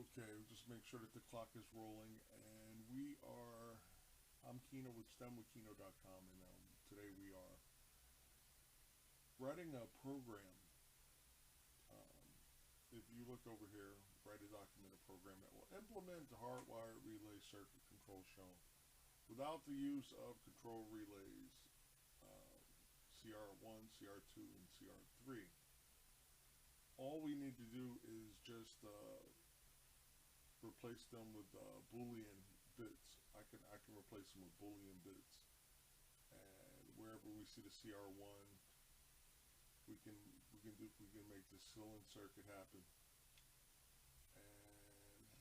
Okay, we'll just make sure that the clock is rolling, and I'm Kino with STEMwithKino.com, and today we are writing a program. If you look over here, write a documented program that will implement the hardwired relay circuit control shown without the use of control relays, CR1, CR2, and CR3. All we need to do is just replace them with Boolean bits. I can replace them with Boolean bits, and wherever we see the CR1, we can make the cylinder circuit happen. And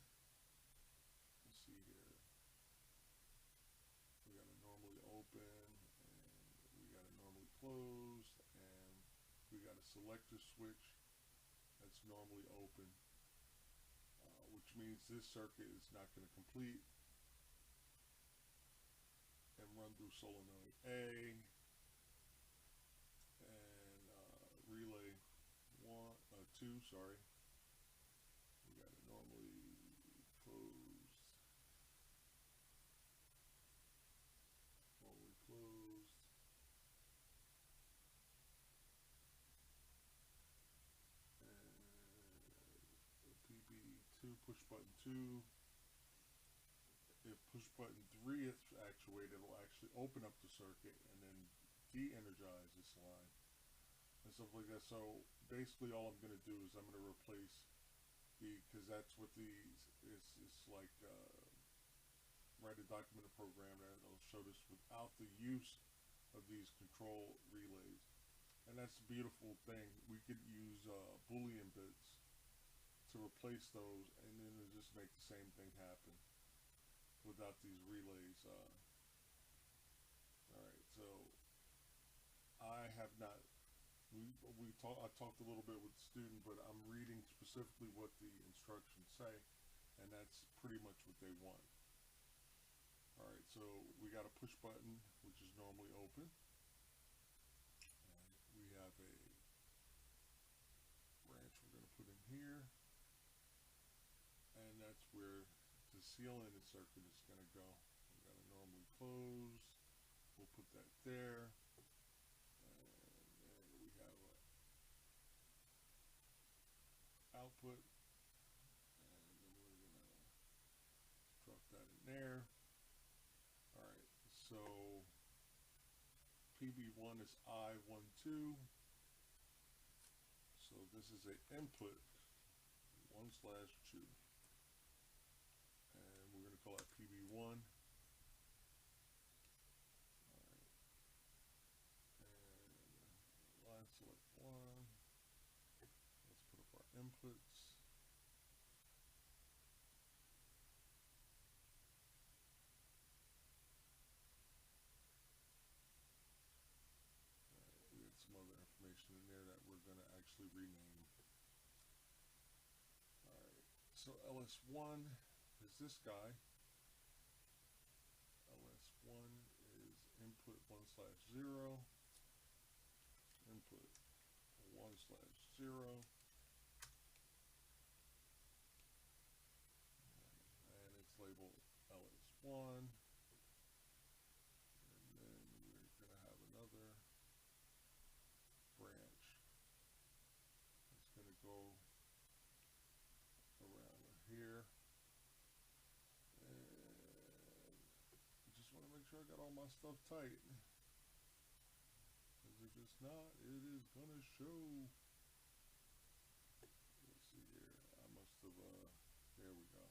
let's see here, we got it normally open, and we got it normally closed, and we got a selector switch that's normally open, which means this circuit is not going to complete and run through solenoid A and relay 2, sorry. We got it normally closed, and PB2, push button 2. If push button 3 is actuated, it'll actually open up the circuit and then de-energize this line and stuff like that. So basically all I'm going to do is I'm going to replace because that's what these it's like write a documented program that will show this without the use of these control relays. And that's the beautiful thing. We could use Boolean bits to replace those, and then it'll just make the same thing happen without these relays. Alright, so I have not, I talked a little bit with the student, but I'm reading specifically what the instructions say, and that's pretty much what they want. Alright, so we got a push button, which is normally open. And we have a branch we're going to put in here, and that's where the ceiling circuit is going to go. We got it normally closed. We'll put that there, and then we have a output, and then we're going to drop that in there. Alright, so PB1 is I12, so this is an input 1/2, and we're going to call it PB1. Alright, and line select 1. Let's put up our inputs. We had some other information in there that we're going to actually rename. Alright, so LS1 is this guy. LS1 is input 1/0, input 1/0, and it's labeled LS1. And then we're going to have another branch that's going to go around here, and I just want to make sure I got all my stuff tight, because if it's not, it is going to show. Let's see here, I must have, there we go.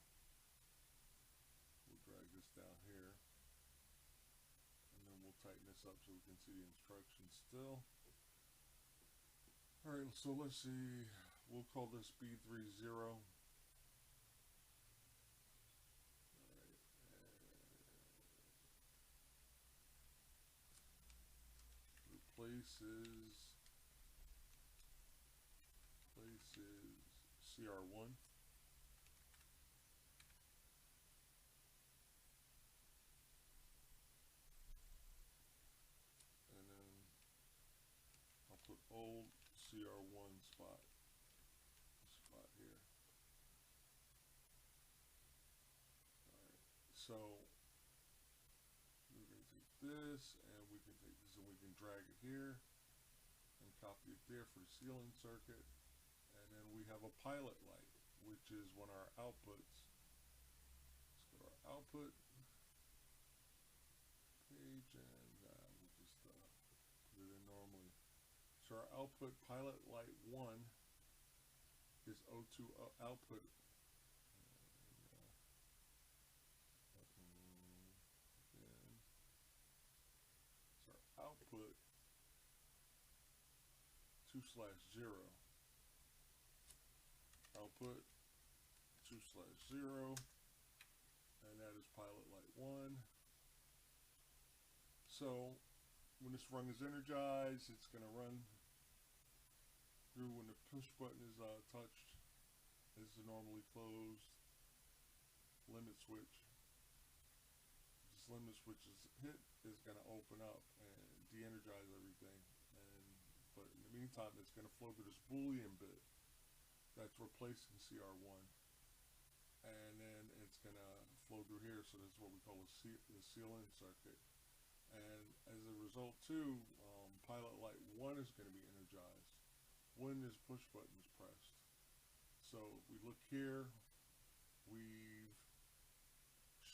We'll drag this down here, and then we'll tighten this up so we can see the instructions still. Alright, so let's see, we'll call this B30. Replaces CR1. And then I'll put old CR1 spot here. So we're going to take this, and we can take this and we can drag it here and copy it there for the ceiling circuit. And then we have a pilot light, which is one of our outputs. Let's go to our output page, and we'll just put it in normally. So our output pilot light 1 is O2 output. So our output 2/0. Output 2/0, and that is pilot light 1. So when this rung is energized, it's going to run through when the push button is touched. This is a normally closed limit switch. This limit switch is hit, is going to open up and de-energize everything. But in the meantime, it's going to flow through this Boolean bit that's replacing CR1, and then it's going to flow through here. So this is what we call the ceiling circuit. And as a result, too, pilot light 1 is going to be energized when this push button is pressed. So if we look here, we've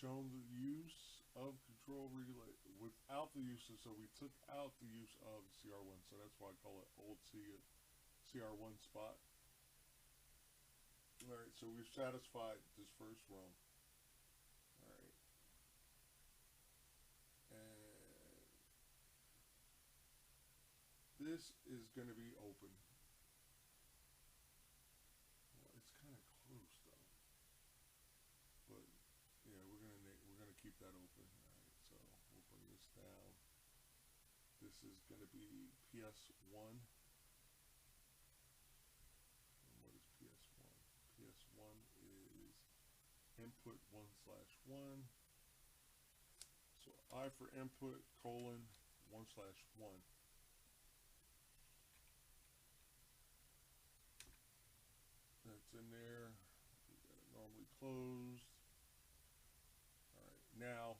shown the use of control relay without the use of, so we took out the use of CR1, so that's why I call it old CR1 spot. Alright, so we've satisfied this first rung. Alright. And this is going to be open. Well, it's kind of close though. But yeah, we're gonna keep that open. Alright, so we'll bring this down. This is going to be PS1. And what is PS1? PS1 is input 1/1. So I for input colon 1/1. That's in there. We got it normally closed. Alright, now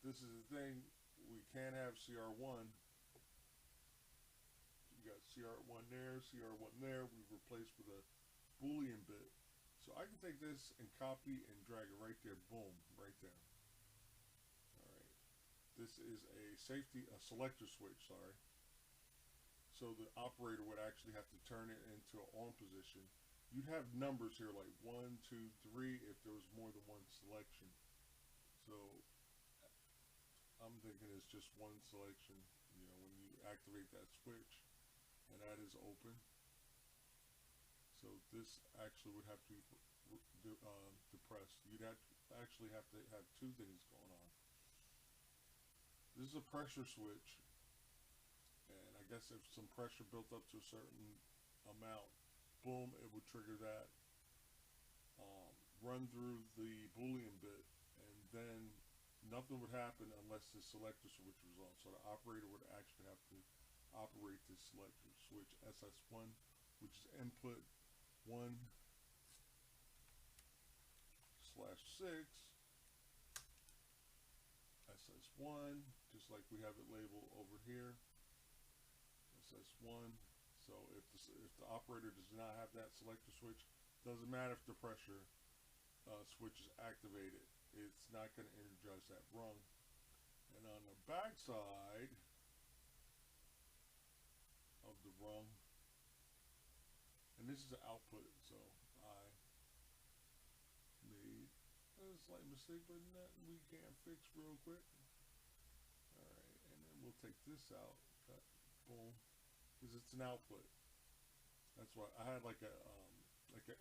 this is the thing, we can't have CR1. You got CR1 there, CR1 there, we've replaced with a Boolean bit. So I can take this and copy and drag it right there, boom, right there. Alright. This is a selector switch, sorry. So the operator would actually have to turn it into an on position. You'd have numbers here like 1, 2, 3 if there was more than one selection. So I'm thinking it's just one selection, you know, when you activate that switch, and that is open. So this actually would have to be depressed. You'd actually have to have two things going on. This is a pressure switch, and I guess if some pressure built up to a certain amount, boom, it would trigger that, run through the Boolean bit, and then nothing would happen unless the selector switch was on. So the operator would actually have to operate this selector switch SS1, which is input 1/6, SS1, just like we have it labeled over here, SS1. So if the operator does not have that selector switch, doesn't matter if the pressure switch is activated, it's not going to energize that rung. And on the back side of the rung, and this is the output, so I made a slight mistake, but nothing we can't fix real quick. Alright, and then we'll take this out, cut, boom, because it's an output. That's why I had like an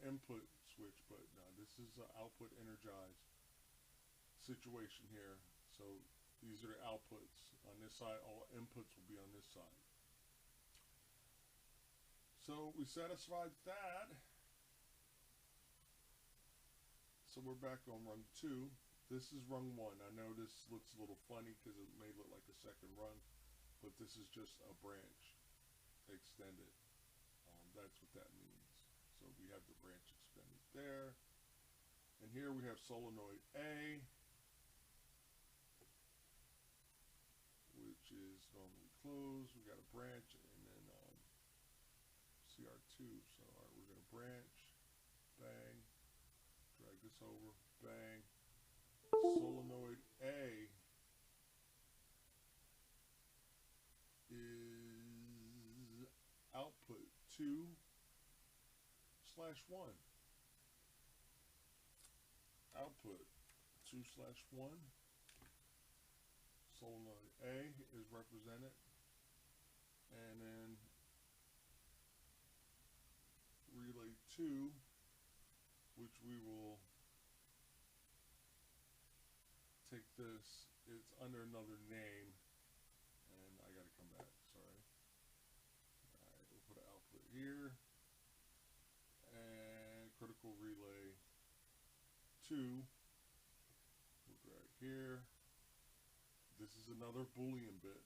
input switch, but no, this is an output energized situation here. So these are the outputs. On this side, all inputs will be on this side. So we satisfied that. So we're back on rung 2. This is rung 1. I know this looks a little funny because it may look like a second rung, but this is just a branch extended. That's what that means. So we have the branch extended there. And here we have solenoid A. normally closed. We got a branch and then CR2. So all right, we're gonna branch, bang, drag this over, bang. Solenoid A is output 2/1. Output 2/1. Solenoid A is represented, and then relay 2, which we will take this, it's under another name, and I gotta come back, sorry. Alright, we'll put an output here, and critical relay 2, we'll drag here. This is another Boolean bit.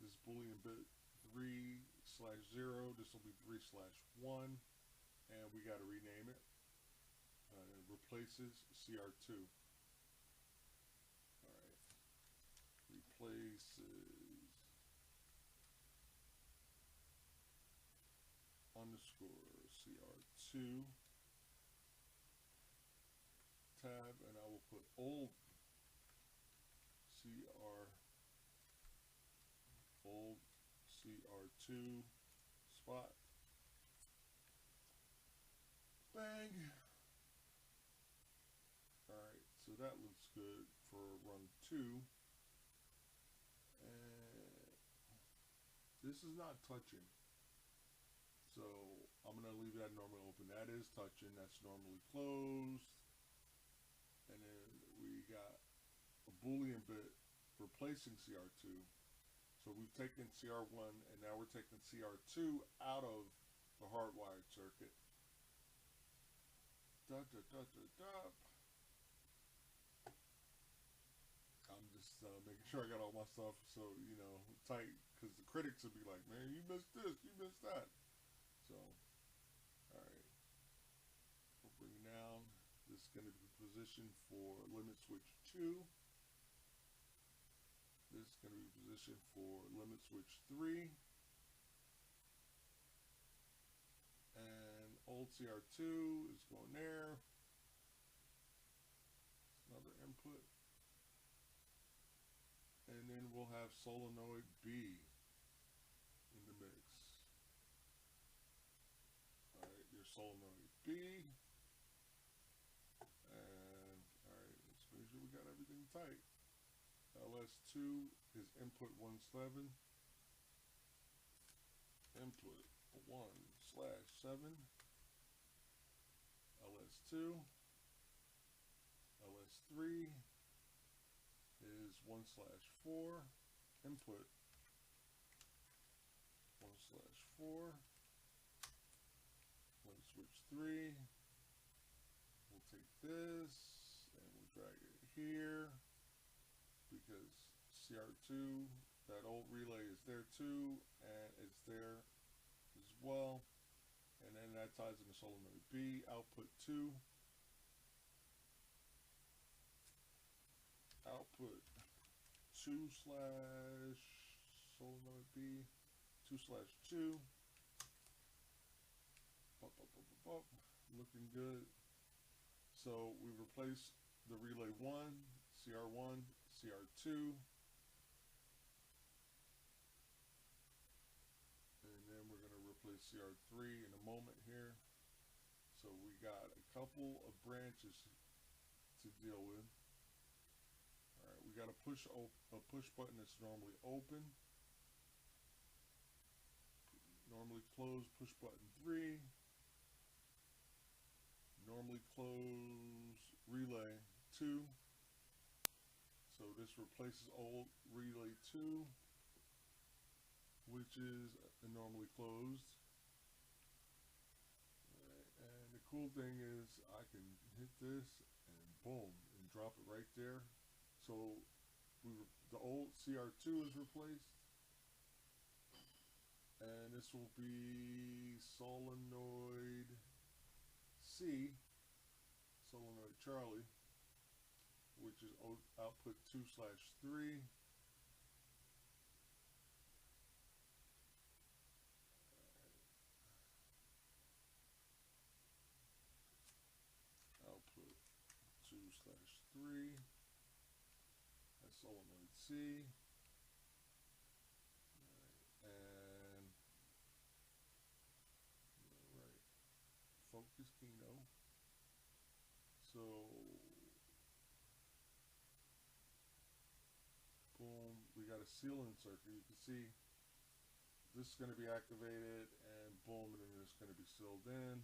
This is Boolean bit 3/0. This will be 3/1, and we got to rename it. It replaces CR2. All right, replaces underscore CR2 tab, and I will put old CR2 spot. Bang. Alright, so that looks good for run 2. And this is not touching. So I'm going to leave that normally open. That is touching. That's normally closed. And then we got a Boolean bit replacing CR2. So we've taken CR1 and now we're taking CR2 out of the hardwired circuit. I'm just making sure I got all my stuff, so you know, tight, because the critics would be like, man, you missed this, you missed that. So, alright, we'll bring it down. This is going to be positioned for limit switch 2. This is going to be positioned for limit switch 3. And old CR2 is going there. Another input. And then we'll have solenoid B in the mix. Alright, your solenoid B. And alright, let's make sure we got everything tight. LS2 is input 1/7. Input 1/7. LS2. LS3 is 1/4. Input 1/4. Let's switch 3. We'll take this and we'll drag it here, because CR2, that old relay is there too, and it's there as well. And then that ties into solenoid B, output 2. Output 2/solenoid B, 2/2. Looking good. So we replace the relay 1, CR1, CR2. And then we're going to replace CR3 in a moment here. So we got a couple of branches to deal with. Alright, we got a push button that's normally open. Normally closed, push button 3. Normally close relay 2. So this replaces old relay 2, which is normally closed. And the cool thing is I can hit this and boom, and drop it right there. So the old CR2 is replaced. And this will be solenoid C, solenoid Charlie, which is output 2/3. 2/3. That's solenoid C. And right, focus Kino. So boom, we got a sealing circuit. You can see this is going to be activated, and boom, and then it's going to be sealed in.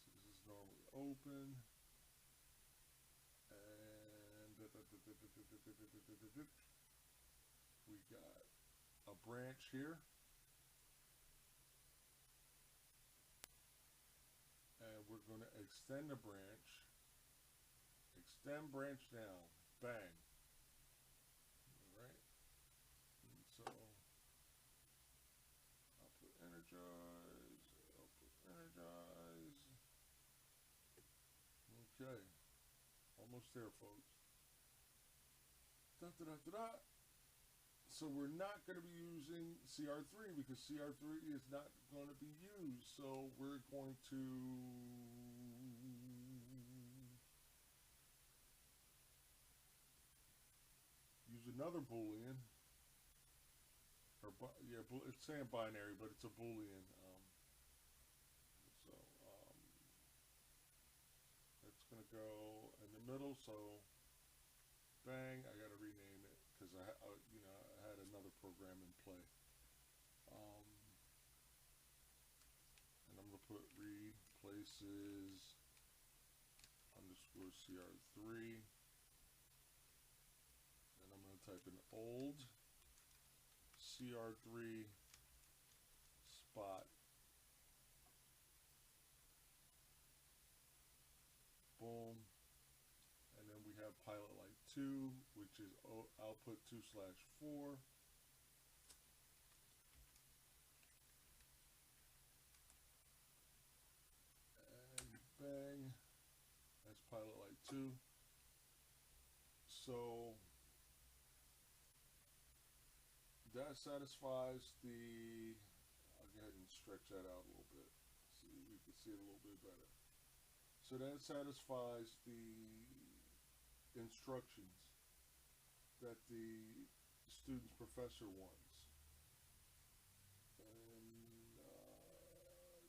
So this is normally open, and we got a branch here, and we're going to extend the branch, extend branch down, bang. Alright, and so output energize, output energize. Okay, almost there, folks. So we're not going to be using CR3 because CR3 is not going to be used. So we're going to use another Boolean. Or yeah, it's saying binary, but it's a Boolean. It's going to go in the middle. So bang, I got to rename it because I had another program in play. And I'm going to put read places underscore CR3. And I'm going to type in old CR3 spot. Boom. And then we have pilot light 2, which is output 2/4. And bang, that's pilot light 2. So that satisfies the, I'll go ahead and stretch that out a little bit so we can see it a little bit better. So that satisfies the instructions that the student's professor wants. And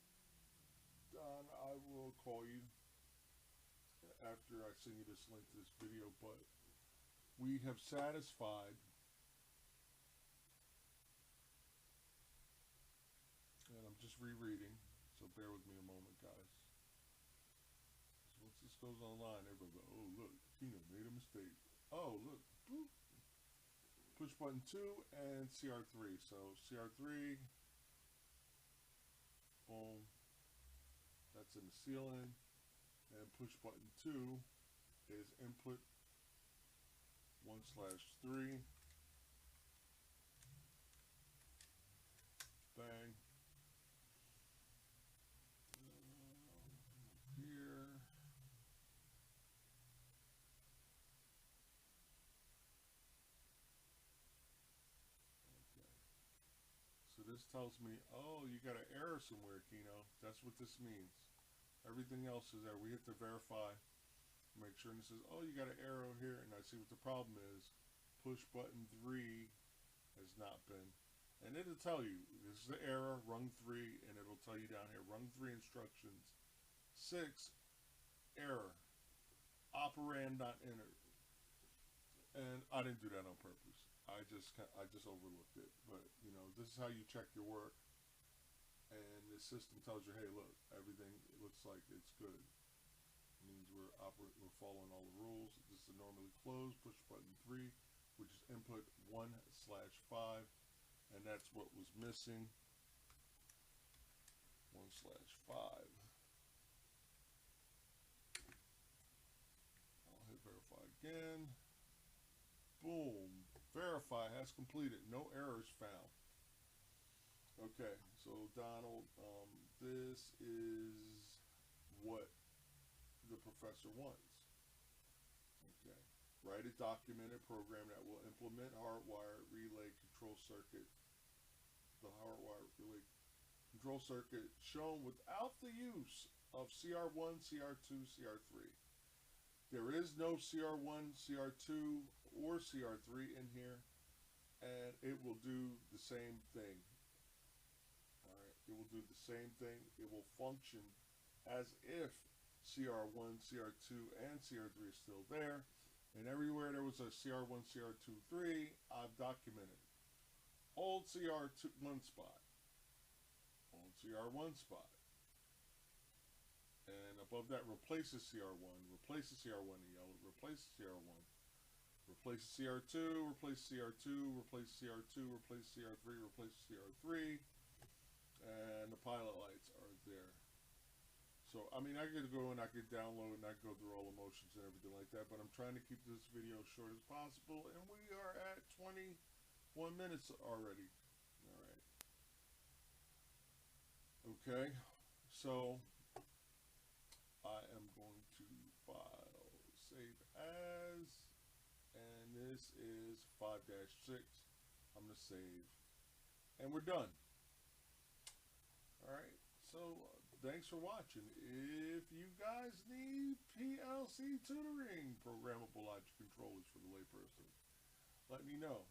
Don, I will call you after I send you this link to this video, but we have satisfied, and I'm just rereading, so bear with me a moment, guys. So once this goes online, everybody will go, oh look, Kino made a mistake. Oh look, boop. Push button 2 and CR3. So CR3, boom, that's in the ceiling, and push button 2 is input 1/3. Bang. Here. Okay. So this tells me, oh, you got an error somewhere, Kino. That's what this means. Everything else is there. We hit to verify. Make sure, and it says, oh, you got an arrow here, and I see what the problem is. Push button 3 has not been. And it'll tell you, this is the error, rung 3, and it'll tell you down here, rung 3 instructions. 6, error, operand not entered. And I didn't do that on purpose. I just overlooked it. But, you know, this is how you check your work. And the system tells you, hey, look, everything looks like it's good. It means we're following all the rules. This is normally closed, push button 3, which is input 1/5, and that's what was missing. 1/5. I'll hit verify again. Boom. Verify has completed. No errors found. Okay, so Donald, this is what the professor wants. Okay. Write a documented program that will implement hardwire relay control circuit. The hardwire relay control circuit shown without the use of CR1, CR2, CR3. There is no CR1, CR2, or CR3 in here, and it will do the same thing. Alright, it will do the same thing. It will function as if CR1, CR2, and CR3 is still there. And everywhere there was a CR1, CR2, 3, I've documented. Old CR1 spot. Old CR1 spot. And above that, replaces CR1, replaces CR1 in yellow, replaces CR1, replaces CR2, replaces CR2, replaces CR2, replaces CR3, replaces CR3, and the pilot lights are there. So, I mean, I could go and I could download and I could go through all the motions and everything like that, but I'm trying to keep this video as short as possible, and we are at 21 minutes already. Alright. Okay, so I am going to file save as, and this is 5-6. I'm going to save, and we're done. Alright, so thanks for watching. If you guys need PLC tutoring, Programmable Logic Controllers for the layperson, let me know.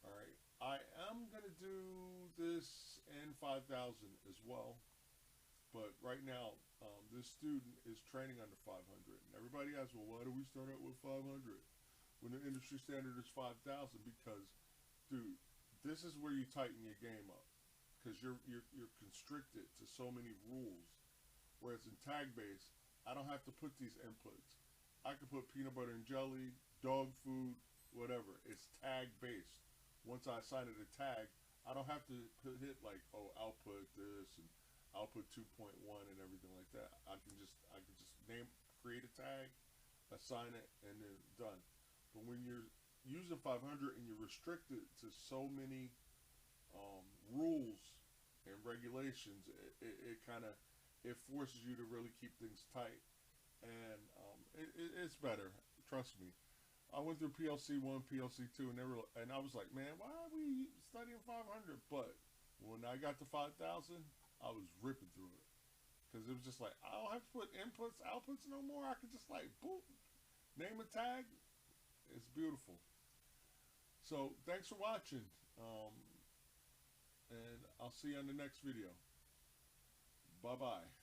Alright, I am going to do this in 5000 as well. But right now, this student is training under 500. And everybody asks, well, why do we start out with 500 when the industry standard is 5000? Because, dude, this is where you tighten your game up. Because you're constricted to so many rules. Whereas in tag-based, I don't have to put these inputs. I can put peanut butter and jelly, dog food, whatever. It's tag-based. Once I assign it a tag, I don't have to hit like, oh, output this and output 2.1 and everything like that. I can just create a tag, assign it, and then done. But when you're using 500 and you're restricted to so many rules and regulations, it kind of forces you to really keep things tight, and it's better. Trust me. I went through PLC 1, PLC 2, and I was like, man, why are we studying 500? But when I got to 5000, I was ripping through it, because it was just like, I don't have to put inputs, outputs no more. I could just like, boom, name a tag. It's beautiful. So thanks for watching, and I'll see you on the next video. Bye bye.